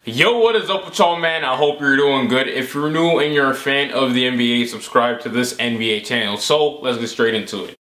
Yo, what is up with y'all, man? I hope you're doing good. If you're new and you're a fan of the NBA, subscribe to this NBA channel. So let's get straight into it.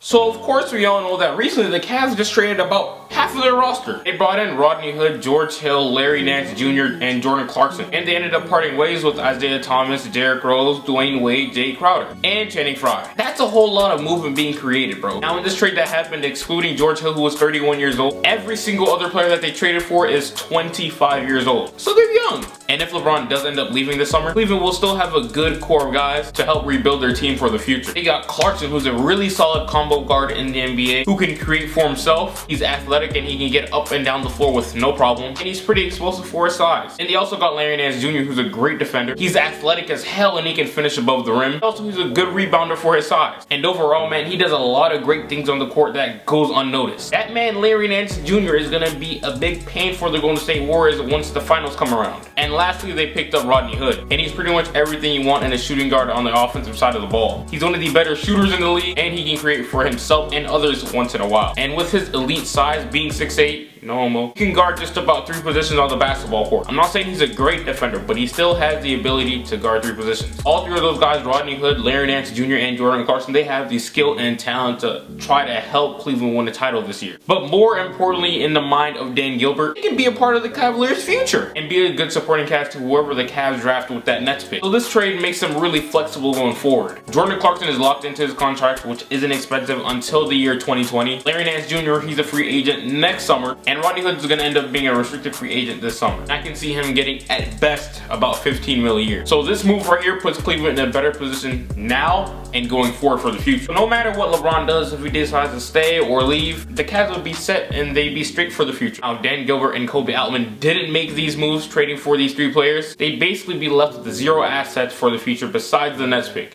So of course we all know that recently the Cavs just traded about half of their roster. They brought in Rodney Hood, George Hill, Larry Nance Jr., and Jordan Clarkson. And they ended up parting ways with Isaiah Thomas, Derrick Rose, Dwayne Wade, Jay Crowder, and Channing Frye. That's a whole lot of movement being created, bro. Now in this trade that happened, excluding George Hill, who was 31 years old, every single other player that they traded for is 25 years old. So they're young. And if LeBron does end up leaving this summer, Cleveland will still have a good core of guys to help rebuild their team for the future. They got Clarkson, who's a really solid combo guard in the NBA, who can create for himself. He's athletic and he can get up and down the floor with no problem. And he's pretty explosive for his size. And they also got Larry Nance Jr., who's a great defender. He's athletic as hell and he can finish above the rim. Also, he's a good rebounder for his size. And overall, man, he does a lot of great things on the court that goes unnoticed. That man, Larry Nance Jr., is gonna be a big pain for the Golden State Warriors once the finals come around. And lastly, they picked up Rodney Hood. And he's pretty much everything you want in a shooting guard on the offensive side of the ball. He's one of the better shooters in the league, and he can create for himself and others once in a while. And with his elite size, being 6'8", no homo, he can guard just about 3 positions on the basketball court. I'm not saying he's a great defender, but he still has the ability to guard 3 positions. All 3 of those guys, Rodney Hood, Larry Nance Jr., and Jordan Clarkson, they have the skill and talent to try to help Cleveland win the title this year. But more importantly, in the mind of Dan Gilbert, he can be a part of the Cavaliers' future and be a good supporting cast to whoever the Cavs draft with that Nets pick. So this trade makes him really flexible going forward. Jordan Clarkson is locked into his contract, which isn't expensive until the year 2020. Larry Nance Jr., he's a free agent next summer, and Rodney Hood is going to end up being a restricted free agent this summer. I can see him getting at best about $15 million a year. So this move right here puts Cleveland in a better position now and going forward for the future. So no matter what LeBron does, if he decides to stay or leave, the Cavs will be set and they'd be straight for the future. Now Dan Gilbert and Kobe Altman didn't make these moves trading for these 3 players. They'd basically be left with 0 assets for the future besides the Nets pick.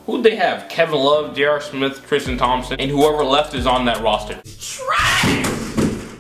Who'd they have? Kevin Love, J.R. Smith, Tristan Thompson, and whoever left is on that roster. Trash!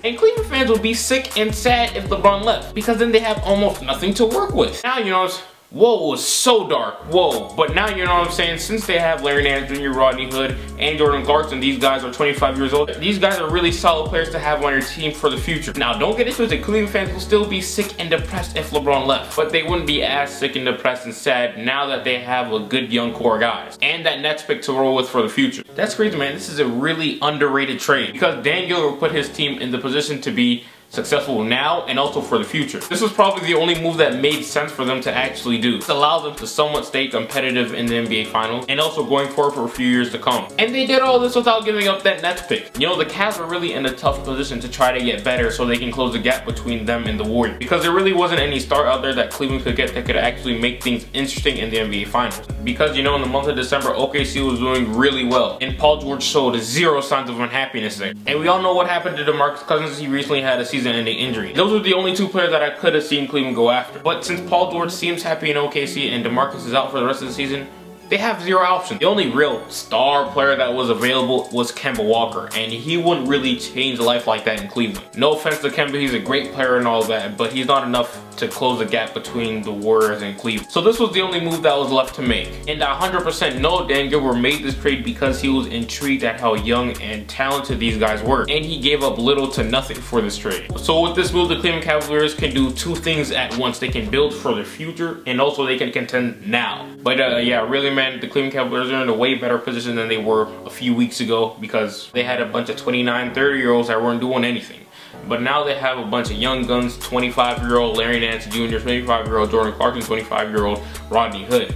And Cleveland fans would be sick and sad if LeBron left, because then they have almost nothing to work with. Now, you know, whoa, it's so dark, whoa. But now, you know what I'm saying, since they have Larry Nance Jr., Rodney Hood, and Jordan Clarkson, these guys are 25 years old. These guys are really solid players to have on your team for the future. Now, don't get it twisted, Cleveland fans will still be sick and depressed if LeBron left, but they wouldn't be as sick and depressed and sad now that they have a good young core guys and that Nets pick to roll with for the future. That's crazy, man. This is a really underrated trade because Dan Gilbert put his team in the position to be successful now and also for the future. This was probably the only move that made sense for them to actually do. This allowed them to somewhat stay competitive in the NBA Finals and also going forward for a few years to come. And they did all this without giving up that Nets pick. You know, the Cavs are really in a tough position to try to get better so they can close the gap between them and the Warriors, because there really wasn't any star out there that Cleveland could get that could actually make things interesting in the NBA Finals. Because, you know, in the month of December, OKC was doing really well and Paul George showed 0 signs of unhappiness there. And we all know what happened to DeMarcus Cousins. He recently had a season-ending injury. Those are the only 2 players that I could have seen Cleveland go after. But since Paul George seems happy in OKC and DeMarcus is out for the rest of the season, they have 0 options. The only real star player that was available was Kemba Walker, and he wouldn't really change life like that in Cleveland. No offense to Kemba, he's a great player and all that, but he's not enough to close the gap between the Warriors and Cleveland. So this was the only move that was left to make. And I 100% know Dan Gilbert made this trade because he was intrigued at how young and talented these guys were, and he gave up little to nothing for this trade. So with this move, the Cleveland Cavaliers can do 2 things at once. They can build for the future and also they can contend now. But yeah, really, man, the Cleveland Cavaliers are in a way better position than they were a few weeks ago because they had a bunch of 29, 30-year-olds that weren't doing anything. But now they have a bunch of young guns, 25-year-old Larry Nance Jr., 25-year-old Jordan Clarkson, 25-year-old Rodney Hood.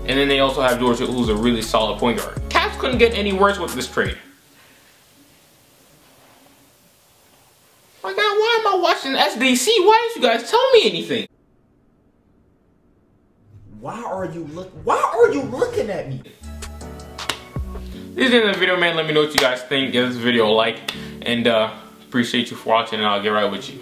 And then they also have George Hill, who's a really solid point guard. Cavs couldn't get any worse with this trade. My God, why am I watching SDC? Why didn't you guys tell me anything? Why are you looking at me? This is the end of the video, man. Let me know what you guys think. Give this video a like, and appreciate you for watching, and I'll get right with you.